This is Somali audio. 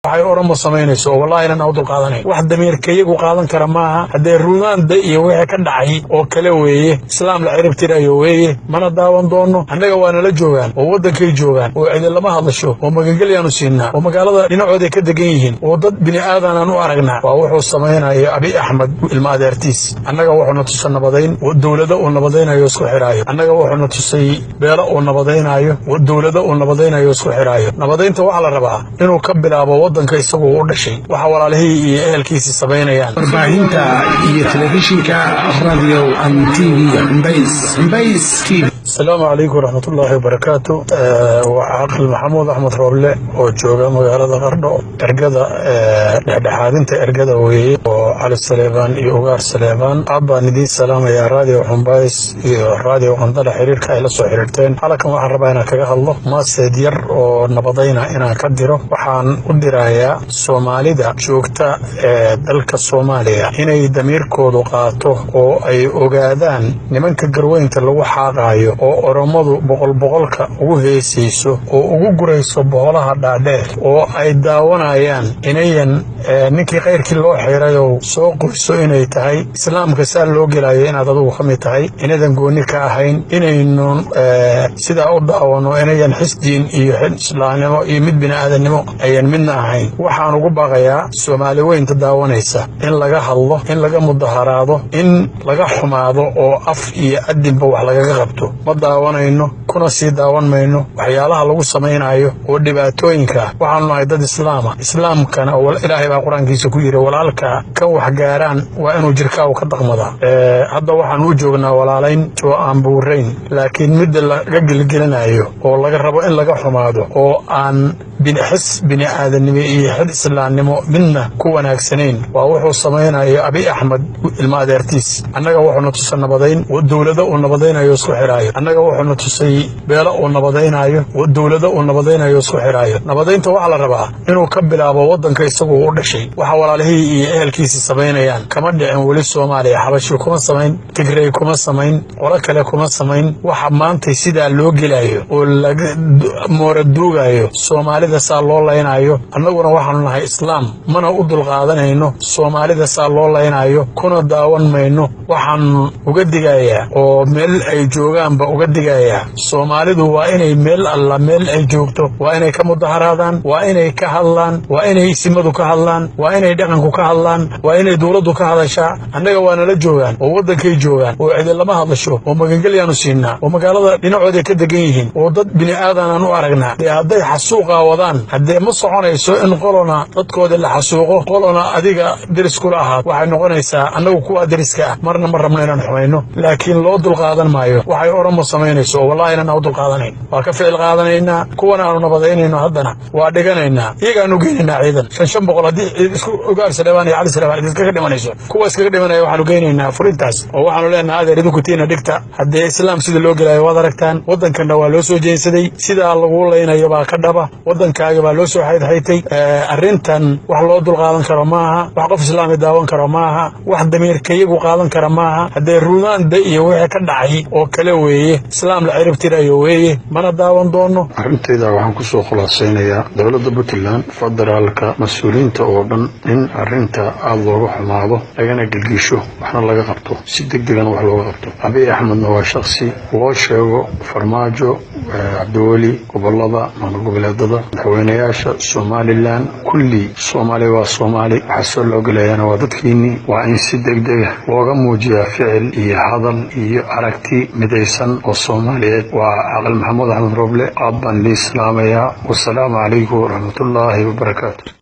waxay oramo samaynayso oo wallahi inaan awdul qaadanay wax dameerkayagu qaadan kara maaha haddee ruunaanda iyo wixii ka dhacay oo kale weeye islaam la cirib tirayo weeye mana daawan doono annaga waana la joogaan oo waddankay joogaan oo cidin lama hadlasho oo magangelyaanu siinaa oo magaalada dhinacooday ka degan yihiin oo dad bini aadanaan u aragnaa waa wuxuu samaynayo abi axmed ilma adeertiis annaga wuxuuna tusa nabadayn oo dowlado uu nabadaynayo isku xiraayo annaga wuxuuna tusay beelo uu nabadaynayo oo dowlado uu nabadaynayo isku xiraayo nabadaynta waxaa la rabaa inuu ka bilaabo waddanka isagu u dhashay waxa walaalihii iyo ehelkiisii samaynayaan warbaahinta iyo telefishinka radio and TV Mbays TV. السلام عليكم ورحمة الله وبركاته وعاقل محمود أحمد روبلة وجوغا مغالة غردو إرقادة لحدحادينتا إرقادة وهي وعلي السليمان يوغار سليمان أبا ندين سلام يا راديو حنبايس راديو قندل حرير كايلا سو حريرتين حالكم waxaan rabaa inaan kaga hadlo maaseed yar oo nabadayna inaan ka diro waxaan u dirayaa Soomaalida joogta dalka Soomaaliya inay damiirkoodu qaato oo ay ogaadaan nimanka garweynta lagu xaqaayo oo oromadu boqolka ugu heesayso oo ugu gurayso boqolaha dhaadheer oo ay daawanayaan inayan ninkii qayrkii loo xiray oo soo qoyso inay tahay islaamka saal loo gelayo inaad adigu kamid tahay inadan gooni ka ahayn inaynu sida u daawano inayan xisdiin iyo islaamnimo iyo mid bini'aadanimo ayan midna ahayn waxaan ugu baaqayaa Soomaali weynta daawanaysa in laga hadlo in laga mudaharaado in laga xumaado oo af iyo adinba wax laga qabto ma daawanayno kuna sii daawan mayno waxyaalaha lagu samaynayo oo dhibaatooyinka waxaanu nahay dad islaamkana ilaahay baa quraankiisa ku yiri walaalka kan wax gaaraan waa inuu jirkaa ka dhaqmada hadda waxaan u joognaa walaalayn oo aan buurayn laakiin mid laga gilgilanayo oo laga rabo in laga xumaado oo aan bini'aadanimo iyo xid islaamnimo midna ku wanaagsanayn waa wuxuu samaynayo abi axmed ilma adeertiis annaga wuxuuna tusa nabadayn oo dowlado uu nabadaynayo isku xiraayo annaga wuxuuna tusay beelo uu nabadaynayo oo dowlado uu nabadaynayo isku xiraayo nabadaynta waxaa la rabaa inuu ka bilaabo waddanka isagu u dhashay waxa walaalihii iyo ehelkiisii samaynayaan kama dhicin weli Soomaaliya xabasho kuma samayn Tigray kuma samayn qolo kale kuma samayn waxa maanta sidaa loo gelayo oo laga mooraduugayo Soomaalida saa loo laynayo annaguna waxaanu nahay islaam mana u dulqaadanayno Soomaalida saa loo laynayo kuna daawan mayno waxaan uga digayaa oo meel ay joogaanba uga digayaa Soomaalidu waa inay meel ay joogto waa inay ka mudaharaadaan waa inay ka hadlaan waa inay simadu ka hadlaan waa inay dhaqanku ka hadlaan waa inay dawladdu ka hadashaa annaga waana la joogaan oo waddankay joogaan oo cidin lama hadlasho oo magangelyaanu siinaa oo magaalada dhinacooday ka degan yihiin oo dad bini aadanaan u aragnaa hadday xasuuqa wadaan haddee ma soconayso in qolona dadkooda la xasuuqo qolona adiga deris kula ahaad waxay noqonaysaa annagu kuwa deriska ah marna ma rabno inaan xumayno laakiin loo dulqaadan maayo waxay oramo samaynayso oo wallahi inaan awdul qaadanayn waa ka ficil qaadanaynaa kuwana aanu nabadaynayno haddana waa dhiganaynaa iyagaanu geynaynaa ciidan 500 haddii isku ogaar Saleebaan iyo Cali Saleebaan iskaga dhimanayso kuwa iskaga dhimanaya waxaanu geynaynaa furintaas oo waxaanu leenahay adeer idinku tiina dhigta haddii islaam sida loo gelayo waad aragtaan waddankana waa loo soo jeensaday sidaa lagu leynayo baa ka dhaba waddankaaga baa loo soo xaydxaytay arrintan wax loo dul qaadan karo maaha wax qof islaami daawan karo maaha wax dameerkayagu qaadan kara maaha haddee ruunaanda iyo wixii ka dhacay oo kale weeye islaam la cirib tirayo weeye mana daawan doono arintayda waxaan ku soo khulaasaynayaa dawladda Puntland federaalka mas'uuliyiinta oo dhan in arrinta aad looga xumaado lagana gilgisho waxna laga qabto si degdegan wax looga qabto abi axmedna waa shakhsi loo sheego farmaajo Abdiwali gobolada ama goboleedada madaxweynayaasha Somaliland kulli Soomaali waa Soomaali xasoo loo galeeyana waa dadkiini waa in si degdeg ah looga muujiyaa ficil iyo hadal iyo aragti midaysan oo Soomaaliyeed waa Caaqil Maxamuud Axmed Roble aad baan islaamaya wassalaamu calaykum warahmatullaahi wabarakaatuh